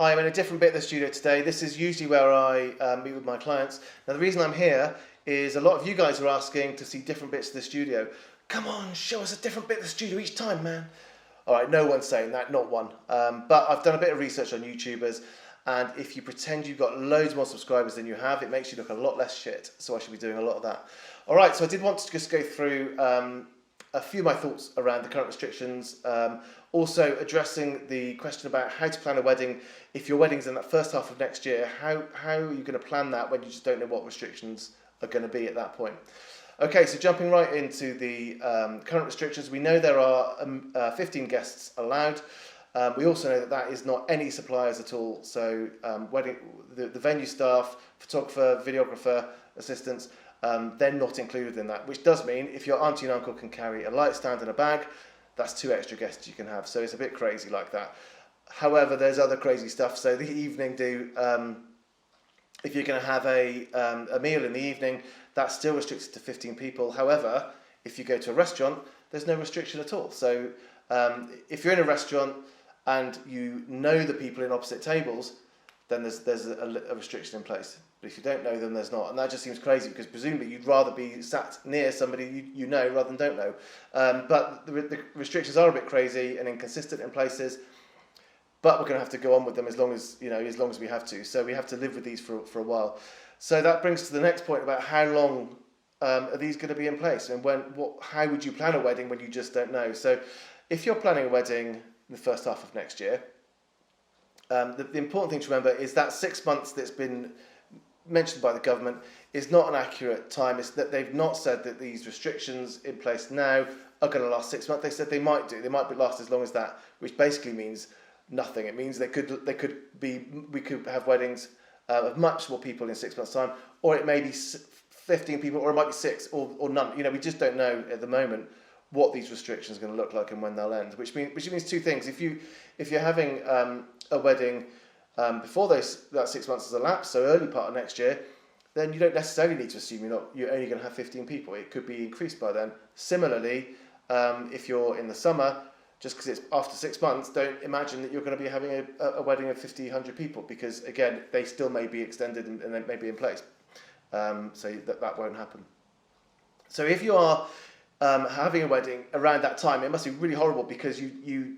Hi, I'm in a different bit of the studio today. This is usually where I meet with my clients. Now, the reason I'm here is a lot of you guys are asking to see different bits of the studio. Come on, show us a different bit of the studio each time, man. All right, no one's saying that, not one. But I've done a bit of research on YouTubers, and if you pretend you've got loads more subscribers than you have, it makes you look a lot less shit. So I should be doing a lot of that. All right, so I did want to just go through a few of my thoughts around the current restrictions. Also addressing the question about how to plan a wedding. If your wedding's in that first half of next year, how are you going to plan that when you just don't know what restrictions are going to be at that point? Okay, so jumping right into the current restrictions, we know there are 15 guests allowed. We also know that that is not any suppliers at all. So the venue staff, photographer, videographer, assistants, they're not included in that, which does mean if your auntie and uncle can carry a light stand and a bag, that's 2 extra guests you can have. So it's a bit crazy like that. However, there's other crazy stuff. So the evening if you're going to have a meal in the evening, that's still restricted to 15 people. However, if you go to a restaurant, there's no restriction at all. So if you're in a restaurant and you know the people in opposite tables, then there's a restriction in place. But if you don't know them, there's not. And that just seems crazy because presumably you'd rather be sat near somebody you know rather than don't know. But the restrictions are a bit crazy and inconsistent in places. But we're going to have to go on with them as long as we have to. So we have to live with these for a while. So that brings to the next point about how long are these going to be in place, and how would you plan a wedding when you just don't know? So if you're planning a wedding in the first half of next year, the important thing to remember is that 6 months that's been mentioned by the government is not an accurate time. It's that they've not said that these restrictions in place now are going to last 6 months. They said they might last as long as that, which basically means nothing. It means we could have weddings of much more people in 6 months' time, or it may be 15 people, or it might be 6 or none. We just don't know at the moment what these restrictions are going to look like and when they'll end. Which means two things. If you're having a wedding before that 6 months has elapsed, so early part of next year, then you don't necessarily need to assume you're only going to have 15 people. It could be increased by then. Similarly, if you're in the summer, just because it's after 6 months, don't imagine that you're going to be having a wedding of 50, 100 people, because again, they still may be extended and they may be in place. So that won't happen. So if you are having a wedding around that time, it must be really horrible because you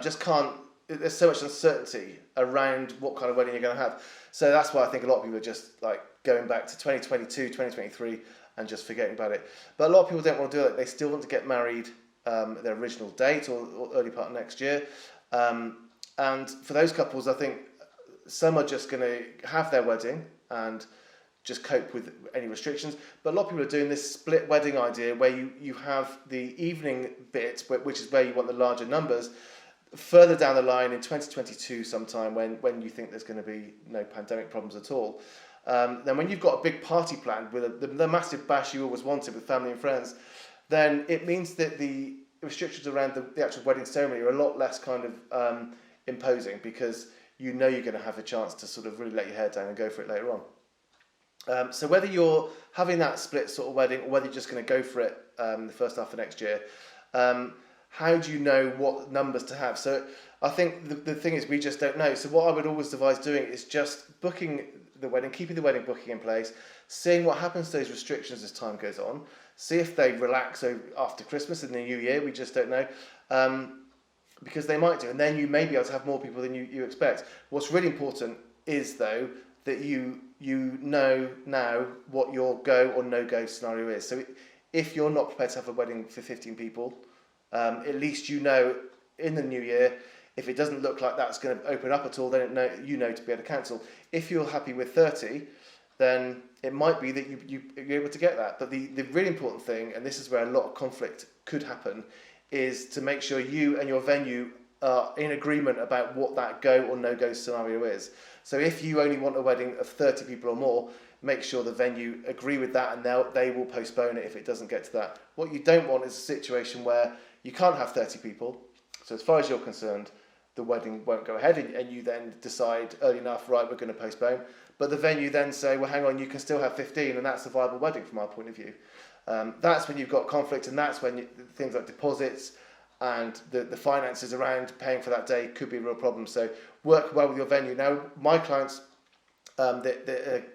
just can't. There's so much uncertainty around what kind of wedding you're going to have. So that's why I think a lot of people are just like going back to 2022, 2023 and just forgetting about it. But a lot of people don't want to do it. They still want to get married at their original date or early part of next year. And for those couples, I think some are just going to have their wedding and just cope with any restrictions. But a lot of people are doing this split wedding idea where you have the evening bit, which is where you want the larger numbers, further down the line in 2022 sometime when you think there's going to be no pandemic problems at all. Then when you've got a big party planned with the massive bash you always wanted with family and friends, then it means that the restrictions around the actual wedding ceremony are a lot less kind of imposing, because you're going to have a chance to sort of really let your hair down and go for it later on. So whether you're having that split sort of wedding or whether you're just going to go for it the first half of next year, how do you know what numbers to have? So I think the thing is we just don't know. So what I would always advise doing is just booking the wedding, keeping the wedding booking in place, seeing what happens to those restrictions as time goes on, see if they relax after Christmas and the New Year. We just don't know, because they might do. And then you may be able to have more people than you expect. What's really important is, though, that you know now what your go or no-go scenario is. So if you're not prepared to have a wedding for 15 people, at least you know in the new year, if it doesn't look like that's going to open up at all, then to be able to cancel. If you're happy with 30, then it might be that you're able to get that. But the really important thing, and this is where a lot of conflict could happen, is to make sure you and your venue are in agreement about what that go or no-go scenario is. So if you only want a wedding of 30 people or more, make sure the venue agree with that, and they will postpone it if it doesn't get to that. What you don't want is a situation where you can't have 30 people. So as far as you're concerned, the wedding won't go ahead, and you then decide early enough, right, we're going to postpone. But the venue then say, well, hang on, you can still have 15, and that's a viable wedding from our point of view. That's when you've got conflict, and that's when things like deposits and the finances around paying for that day could be a real problem. So work well with your venue. Now, my clients, they're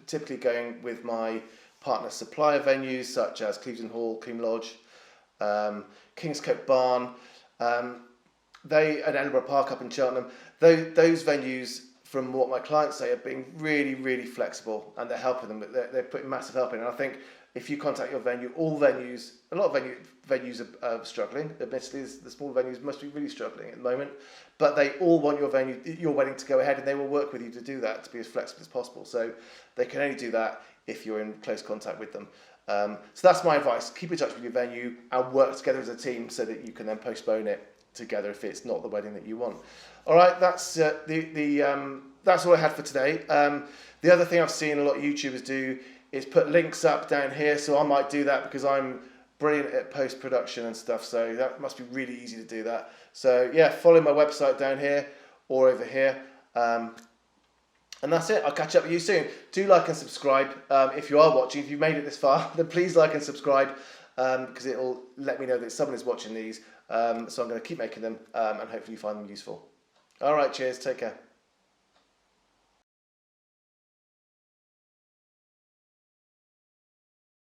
typically going with my partner supplier venues such as Clevedon Hall, Combe Lodge, Kingscote Barn, and Edinburgh Park up in Cheltenham. Those venues, from what my clients say, are being really, really flexible, and they're helping them. They're putting massive help in. And I think if you contact your venue, a lot of venues are struggling. Admittedly, the small venues must be really struggling at the moment, but they all want your wedding to go ahead, and they will work with you to do that, to be as flexible as possible. So they can only do that if you're in close contact with them. So that's my advice. Keep in touch with your venue and work together as a team so that you can then postpone it together if it's not the wedding that you want. All right, that's that's all I had for today. The other thing I've seen a lot of YouTubers do is put links up down here, so I might do that because I'm brilliant at post-production and stuff, so that must be really easy to do that. So yeah, follow my website down here or over here. And that's it. I'll catch up with you soon. Do like and subscribe if you are watching. If you've made it this far, then please like and subscribe because it'll let me know that someone is watching these. So I'm going to keep making them and hopefully you find them useful. All right, cheers. Take care.